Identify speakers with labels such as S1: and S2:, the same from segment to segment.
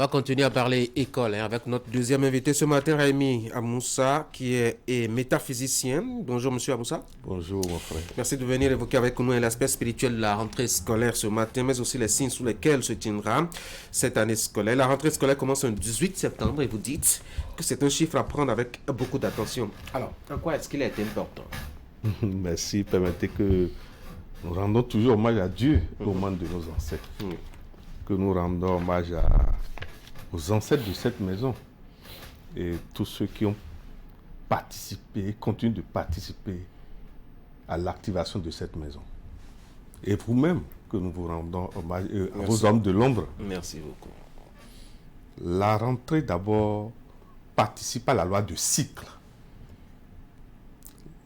S1: va continuer à parler école avec notre deuxième invité ce matin, Rémi Amoussa, qui est métaphysicien. Bonjour, monsieur Amoussa.
S2: Bonjour, mon frère.
S1: Merci de venir évoquer avec nous l'aspect spirituel de la rentrée scolaire ce matin, mais aussi les signes sous lesquels se tiendra cette année scolaire. La rentrée scolaire commence le 18 septembre et vous dites que c'est un chiffre à prendre avec beaucoup d'attention. Alors, en quoi est-ce qu'il est important?
S2: Merci. Permettez que nous rendons toujours hommage à Dieu au moment de nos ancêtres. Que nous rendons hommage aux ancêtres de cette maison et tous ceux qui ont participé, continuent de participer à l'activation de cette maison. Et vous-même, que nous vous rendons hommage à vos hommes de l'ombre.
S1: Merci beaucoup.
S2: La rentrée, d'abord, participe à la loi du cycle.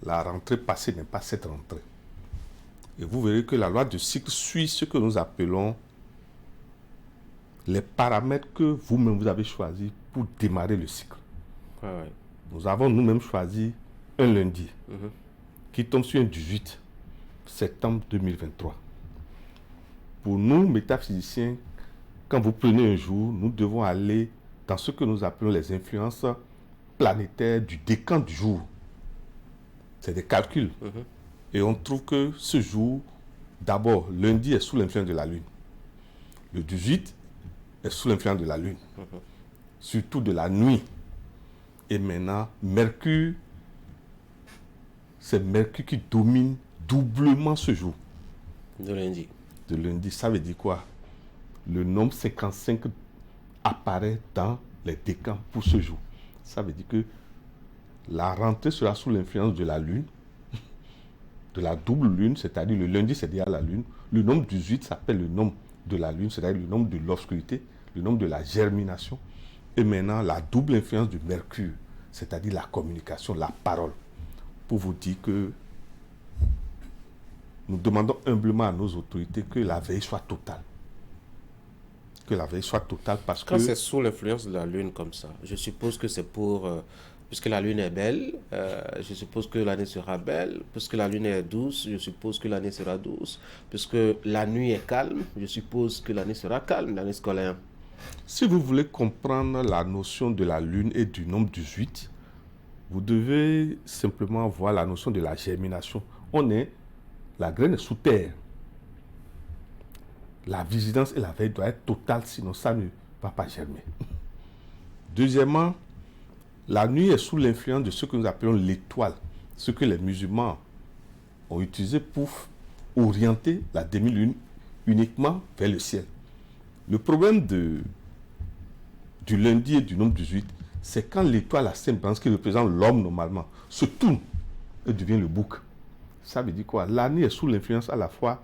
S2: La rentrée passée n'est pas cette rentrée. Et vous verrez que la loi du cycle suit ce que nous appelons les paramètres que vous-même vous avez choisis pour démarrer le cycle.
S1: Ouais.
S2: Nous avons nous-mêmes choisi un lundi qui tombe sur un 18 septembre 2023. Pour nous, métaphysiciens, quand vous prenez un jour, nous devons aller dans ce que nous appelons les influences planétaires du décan du jour. C'est des calculs. Et on trouve que ce jour, d'abord, lundi est sous l'influence de la Lune. Le 18 est sous l'influence de la Lune. Surtout de la nuit. Et maintenant, Mercure, c'est Mercure qui domine doublement ce jour.
S1: De lundi.
S2: De lundi, ça veut dire quoi? Le nombre 55 apparaît dans les décans pour ce jour. Ça veut dire que la rentrée sera sous l'influence de la Lune, de la double Lune, c'est-à-dire le lundi, c'est déjà la Lune. Le nombre 18 s'appelle le nombre de la Lune, c'est-à-dire le nombre de l'obscurité, le nombre de la germination. Et maintenant, la double influence du Mercure, c'est-à-dire la communication, la parole. Pour vous dire que nous demandons humblement à nos autorités que la veille soit totale. Que la veille soit totale parce que...
S1: Quand c'est sous l'influence de la Lune comme ça, je suppose que c'est pour... puisque la Lune est belle, je suppose que l'année sera belle. Puisque la Lune est douce, je suppose que l'année sera douce. Puisque la nuit est calme, je suppose que l'année sera calme, l'année scolaire.
S2: Si vous voulez comprendre la notion de la Lune et du nombre 18, vous devez simplement voir la notion de la germination. La graine est sous terre. La vigilance et la veille doivent être totales, sinon ça ne va pas germer. Deuxièmement, la nuit est sous l'influence de ce que nous appelons l'étoile, ce que les musulmans ont utilisé pour orienter la demi-lune uniquement vers le ciel. Le problème du lundi et du nombre 18, c'est quand l'étoile à Sainte Branche, qui représente l'homme normalement, se tourne et devient le bouc. Ça veut dire quoi? L'année est sous l'influence à la fois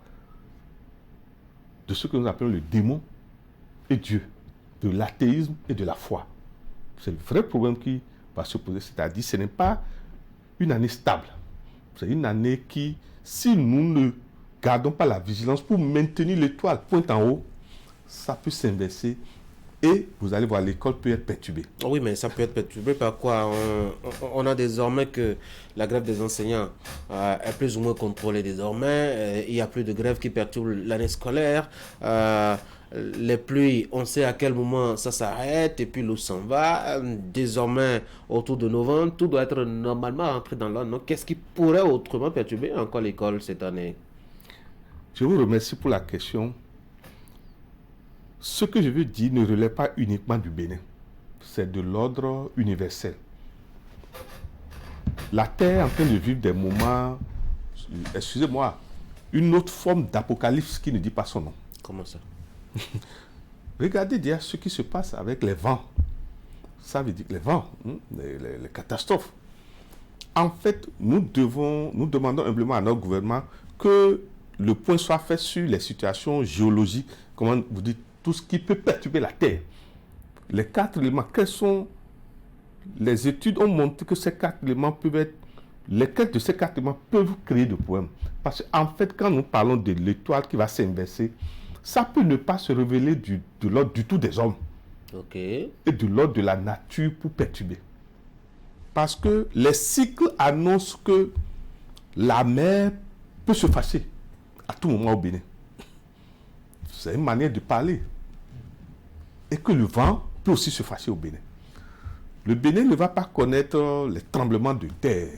S2: de ce que nous appelons le démon et Dieu, de l'athéisme et de la foi. C'est le vrai problème qui va se poser, c'est-à-dire ce n'est pas une année stable. C'est une année qui, si nous ne gardons pas la vigilance pour maintenir l'étoile pointe en haut, ça peut s'inverser et vous allez voir, l'école peut être perturbée.
S1: Oui, mais ça peut être perturbé par quoi? On a désormais que la grève des enseignants est plus ou moins contrôlée désormais. Il n'y a plus de grève qui perturbe l'année scolaire. Les pluies, on sait à quel moment ça s'arrête et puis l'eau s'en va. Désormais, autour de novembre, tout doit être normalement rentré dans l'ordre. Qu'est-ce qui pourrait autrement perturber encore l'école cette année?
S2: Je vous remercie pour la question. Ce que je veux dire ne relève pas uniquement du Bénin. C'est de l'ordre universel. La Terre est en train de vivre des moments, excusez-moi, une autre forme d'apocalypse qui ne dit pas son nom.
S1: Comment ça?
S2: Regardez déjà ce qui se passe avec les vents. Ça veut dire que les vents, les catastrophes. En fait, nous demandons humblement à notre gouvernement que le point soit fait sur les situations géologiques, comment vous dites, tout ce qui peut perturber la Terre. Les 4 éléments, quels sont... Les études ont montré que ces 4 éléments peuvent être... Lesquels de ces 4 éléments peuvent créer des problèmes. Parce qu'en fait, quand nous parlons de l'étoile qui va s'inverser, ça peut ne pas se révéler de l'ordre du tout des hommes.
S1: Ok.
S2: Et de l'ordre de la nature pour perturber. Parce que les cycles annoncent que la mer peut se fâcher à tout moment au Bénin. C'est une manière de parler. et que le vent peut aussi se fâcher au Bénin. Le Bénin ne va pas connaître les tremblements de terre,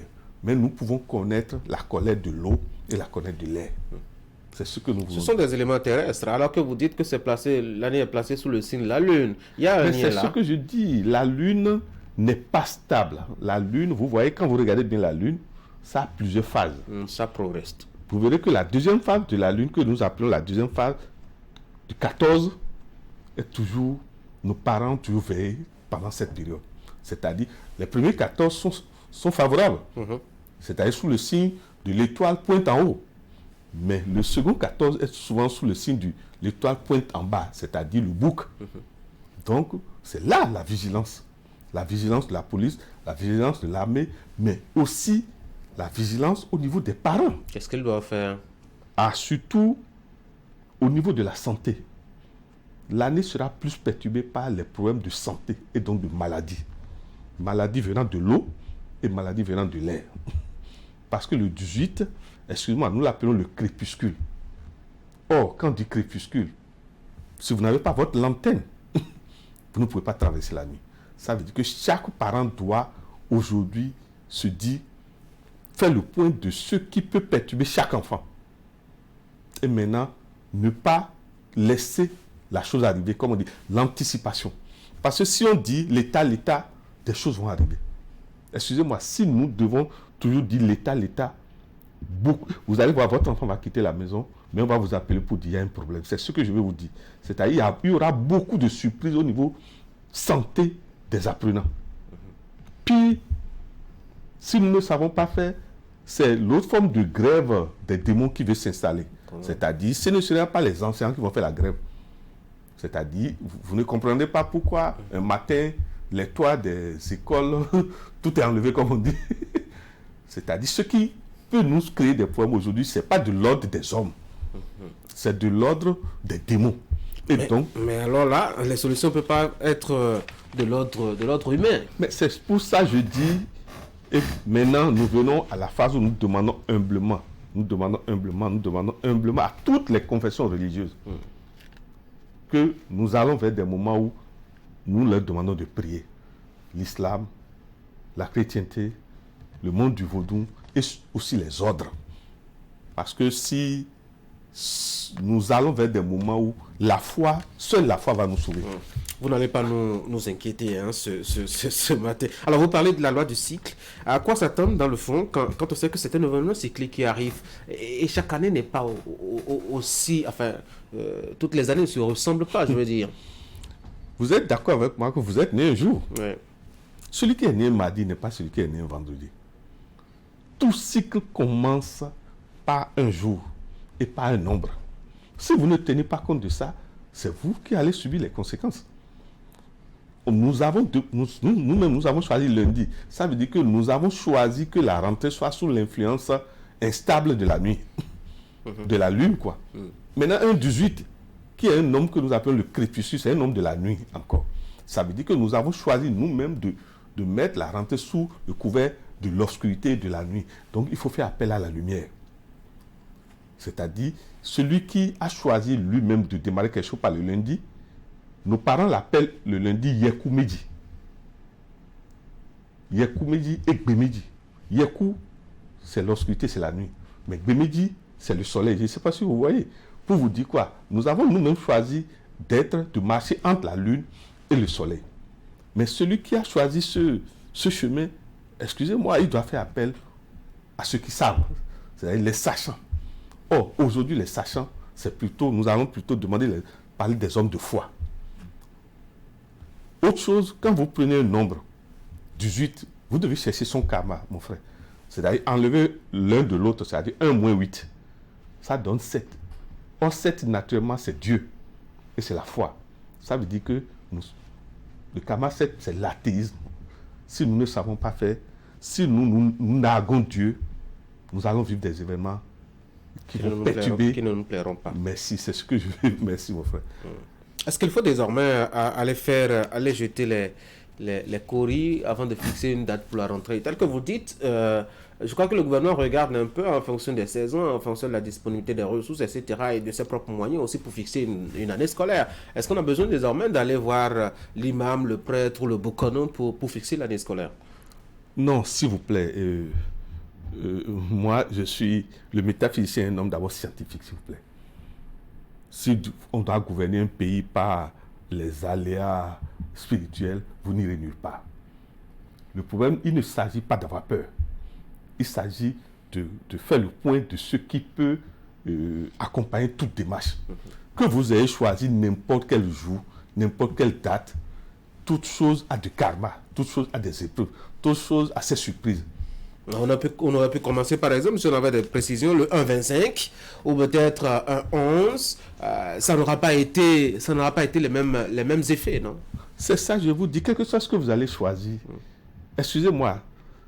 S2: mais nous pouvons connaître la colère de l'eau et la colère de l'air. C'est ce que nous voulons.
S1: Ce sont des éléments terrestres, alors que vous dites que l'année est placée sous le signe de la Lune. Il y a un
S2: Mais
S1: lien
S2: c'est
S1: là.
S2: ce que je dis. La Lune n'est pas stable. La Lune, vous voyez, quand vous regardez bien la Lune, ça a plusieurs phases.
S1: Ça progresse.
S2: Vous verrez que la deuxième phase de la Lune, que nous appelons la deuxième phase du 14, est toujours, nos parents ont toujours veillé pendant cette période. C'est-à-dire, les premiers 14 sont favorables. C'est-à-dire sous le signe de l'étoile pointe en haut. Mais le second 14 est souvent sous le signe de l'étoile pointe en bas, c'est-à-dire le bouc. Donc, c'est là la vigilance. La vigilance de la police, la vigilance de l'armée, mais aussi la vigilance au niveau des parents.
S1: Qu'est-ce qu'ils doivent faire?
S2: Ah, surtout au niveau de la santé. L'année sera plus perturbée par les problèmes de santé et donc de maladies. Maladies venant de l'eau et maladies venant de l'air. Parce que le 18, excusez-moi, nous l'appelons le crépuscule. Or, quand on dit crépuscule, si vous n'avez pas votre lanterne, vous ne pouvez pas traverser la nuit. Ça veut dire que chaque parent doit aujourd'hui se dire, faire le point de ce qui peut perturber chaque enfant. Et maintenant, ne pas laisser la chose arriver, comme on dit, l'anticipation. Parce que si on dit l'État, des choses vont arriver. Excusez-moi, si nous devons toujours dire l'État, vous allez voir, votre enfant va quitter la maison, mais on va vous appeler pour dire qu'il y a un problème. C'est ce que je vais vous dire. C'est-à-dire il y aura beaucoup de surprises au niveau santé des apprenants. Puis, si nous ne savons pas faire, c'est l'autre forme de grève des démons qui veut s'installer. C'est-à-dire, ce ne sera pas les enseignants qui vont faire la grève. C'est-à-dire, vous ne comprenez pas pourquoi un matin, les toits des écoles, tout est enlevé comme on dit. C'est-à-dire, ce qui peut nous créer des problèmes aujourd'hui, ce n'est pas de l'ordre des hommes. C'est de l'ordre des démons.
S1: Mais alors là, les solutions ne peuvent pas être de l'ordre humain.
S2: Mais c'est pour ça que je dis, et maintenant nous venons à la phase où nous demandons humblement à toutes les confessions religieuses que nous allons vers des moments où nous leur demandons de prier. L'islam, la chrétienté, le monde du vaudou et aussi les ordres. Parce que si nous allons vers des moments où seule la foi va nous sauver.
S1: Vous n'allez pas nous inquiéter ce matin. Alors, vous parlez de la loi du cycle. À quoi s'attendre dans le fond quand on sait que c'est un événement cyclique qui arrive et chaque année n'est pas aussi... Enfin, toutes les années ne se ressemblent pas, je veux dire.
S2: Vous êtes d'accord avec moi que vous êtes né un jour?
S1: Oui.
S2: Celui qui est né un mardi n'est pas celui qui est né un vendredi. Tout cycle commence par un jour et par un nombre. Si vous ne tenez pas compte de ça, c'est vous qui allez subir les conséquences. Nous-mêmes, nous avons choisi lundi. Ça veut dire que nous avons choisi que la rentrée soit sous l'influence instable de la nuit. De la lune, quoi. Maintenant, un 18, qui est un nombre que nous appelons le crépuscule, c'est un nombre de la nuit encore. Ça veut dire que nous avons choisi nous-mêmes de mettre la rentrée sous le couvert de l'obscurité de la nuit. Donc, il faut faire appel à la lumière. C'est-à-dire, celui qui a choisi lui-même de démarrer quelque chose par le lundi, nos parents l'appellent le lundi Yekumedi. Yekumedi et Gbemedi. Yeku, c'est l'obscurité, c'est la nuit. Mais Gbemedi, c'est le soleil. Je ne sais pas si vous voyez. Pour vous dire quoi? Nous avons nous-mêmes choisi de marcher entre la lune et le soleil. Mais celui qui a choisi ce chemin, excusez-moi, il doit faire appel à ceux qui savent, c'est-à-dire les sachants. Or, aujourd'hui, les sachants, nous allons plutôt parler des hommes de foi. Autre chose, quand vous prenez un nombre, 18, vous devez chercher son karma, mon frère. C'est-à-dire enlever l'un de l'autre, c'est-à-dire 1 moins 8. Ça donne 7. Or, 7, naturellement, c'est Dieu. Et c'est la foi. Ça veut dire que le karma 7, c'est l'athéisme. Si nous ne savons pas faire, si nous narguons Dieu, nous allons vivre des événements qui vont perturber.
S1: Qui ne nous plairont pas.
S2: Merci, c'est ce que je veux. Merci, mon frère.
S1: Est-ce qu'il faut désormais aller jeter les coris avant de fixer une date pour la rentrée. Tel que vous dites, je crois que le gouvernement regarde un peu en fonction des saisons, en fonction de la disponibilité des ressources, etc. et de ses propres moyens aussi pour fixer une année scolaire. Est-ce qu'on a besoin désormais d'aller voir l'imam, le prêtre ou le bokono pour fixer l'année scolaire?
S2: Non, s'il vous plaît. Moi, je suis le métaphysicien, un homme d'abord scientifique, s'il vous plaît. Si on doit gouverner un pays par les aléas spirituels, vous n'irez nulle part. Le problème, il ne s'agit pas d'avoir peur. Il s'agit de faire le point de ce qui peut accompagner toute démarche. Que vous ayez choisi n'importe quel jour, n'importe quelle date, toute chose a du karma, toute chose a des épreuves, toute chose a ses surprises.
S1: On aurait pu commencer, par exemple, si on avait des précisions, le 1,25 ou peut-être un 11. Ça n'aura pas été les mêmes effets, non?
S2: C'est ça, je vous dis, quel que soit ce que vous allez choisir. Excusez-moi,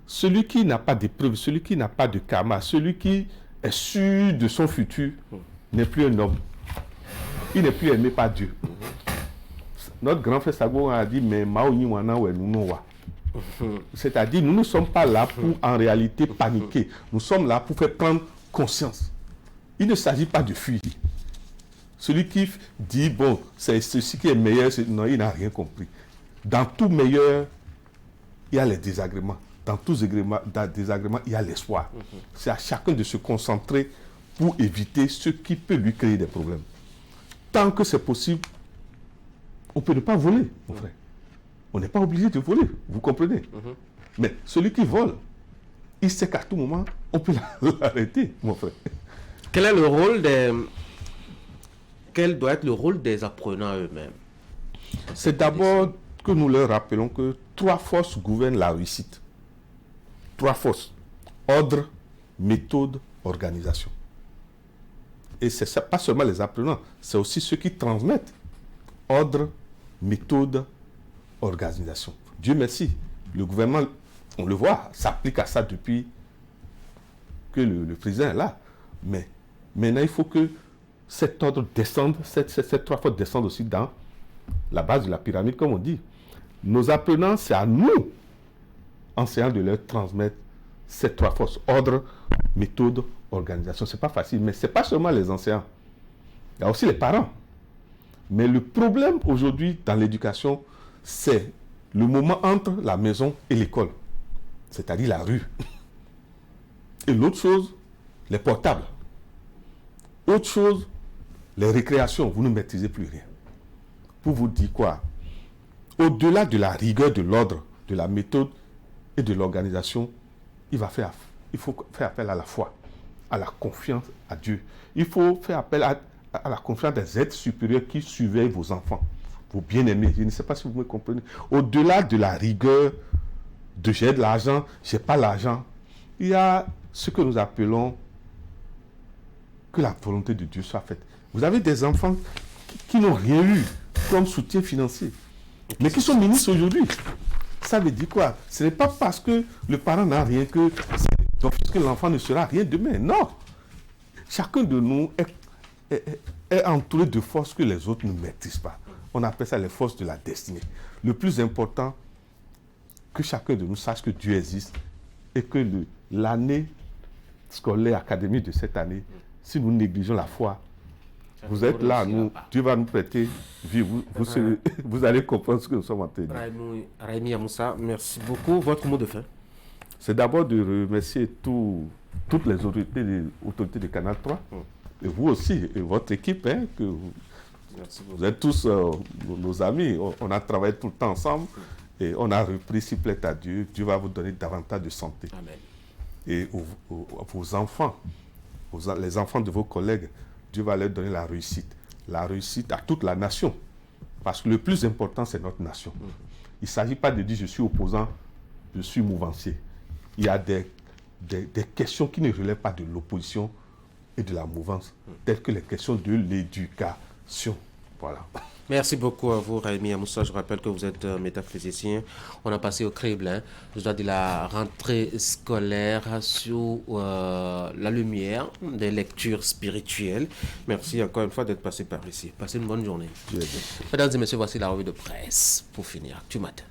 S2: celui qui n'a pas d'épreuve, celui qui n'a pas de karma, celui qui est sûr de son futur, n'est plus un homme. Il n'est plus aimé par Dieu. Notre grand frère Sago a dit, mais Mao Yiwana ou Nunowa. C'est-à-dire, nous ne sommes pas là pour en réalité paniquer. Nous sommes là pour faire prendre conscience. Il ne s'agit pas de fuir. Celui qui dit, bon, c'est ceci qui est meilleur, non, il n'a rien compris. Dans tout meilleur, il y a les désagréments. Dans tout désagrément, il y a l'espoir. C'est à chacun de se concentrer pour éviter ce qui peut lui créer des problèmes. Tant que c'est possible, on ne peut ne pas voler, mon frère. On n'est pas obligé de voler, vous comprenez? Mais celui qui vole, il sait qu'à tout moment, on peut l'arrêter, mon frère.
S1: Quel doit être le rôle des apprenants eux-mêmes?
S2: C'est d'abord que nous leur rappelons que 3 forces gouvernent la réussite. 3 forces. Ordre, méthode, organisation. Et c'est pas seulement les apprenants, c'est aussi ceux qui transmettent. Ordre, méthode, organisation. Dieu merci, le gouvernement, on le voit, s'applique à ça depuis que le président est là. Mais maintenant, il faut que cet ordre descende, ces 3 forces descendent aussi dans la base de la pyramide, comme on dit. Nos apprenants, c'est à nous, enseignants, de leur transmettre ces 3 forces. Ordre, méthode, organisation. C'est pas facile, mais c'est pas seulement les enseignants. Il y a aussi les parents. Mais le problème aujourd'hui dans l'éducation, c'est le moment entre la maison et l'école, c'est-à-dire la rue. Et l'autre chose, les portables. Autre chose, les récréations, vous ne maîtrisez plus rien. Pour vous dire quoi? Au-delà de la rigueur de l'ordre, de la méthode et de l'organisation, il faut faire appel à la foi, à la confiance à Dieu. Il faut faire appel à la confiance des êtres supérieurs qui surveillent vos enfants, vos bien-aimés. Je ne sais pas si vous me comprenez. Au-delà de la rigueur de j'ai de l'argent, j'ai pas l'argent, il y a ce que nous appelons que la volonté de Dieu soit faite. Vous avez des enfants qui n'ont rien eu comme soutien financier, mais qui sont ministres aujourd'hui. Ça veut dire quoi? Ce n'est pas parce que le parent n'a rien que l'enfant ne sera rien demain. Non. Chacun de nous est entouré de forces que les autres ne maîtrisent pas. On appelle ça les forces de la destinée. Le plus important, que chacun de nous sache que Dieu existe et que l'année scolaire académique de cette année, si nous négligeons la foi, vous êtes là, Dieu va nous prêter vie. Vous allez comprendre ce que nous sommes en train de dire.
S1: Raimi Amoussa, merci beaucoup. Votre mot de fin?
S2: C'est d'abord de remercier toutes les autorités de Canal 3, et vous aussi, et votre équipe, que vous êtes tous nos amis. On a travaillé tout le temps ensemble et on a repris, s'il plaît à Dieu. Dieu va vous donner davantage de santé.
S1: Amen.
S2: Et vos enfants, les enfants de vos collègues, Dieu va leur donner la réussite à toute la nation. Parce que le plus important, c'est notre nation. Il ne s'agit pas de dire je suis opposant, je suis mouvancier. Il y a des questions qui ne relèvent pas de l'opposition et de la mouvance, telles que les questions de l'éducation. Voilà.
S1: Merci beaucoup à vous, Raimi Amoussa. Je rappelle que vous êtes métaphysicien. On a passé au crible, je dois dire, la rentrée scolaire sous la lumière des lectures spirituelles. Merci encore une fois d'être passé par ici. Passez une bonne journée. Mesdames et messieurs, voici la revue de presse pour finir. Tu matin.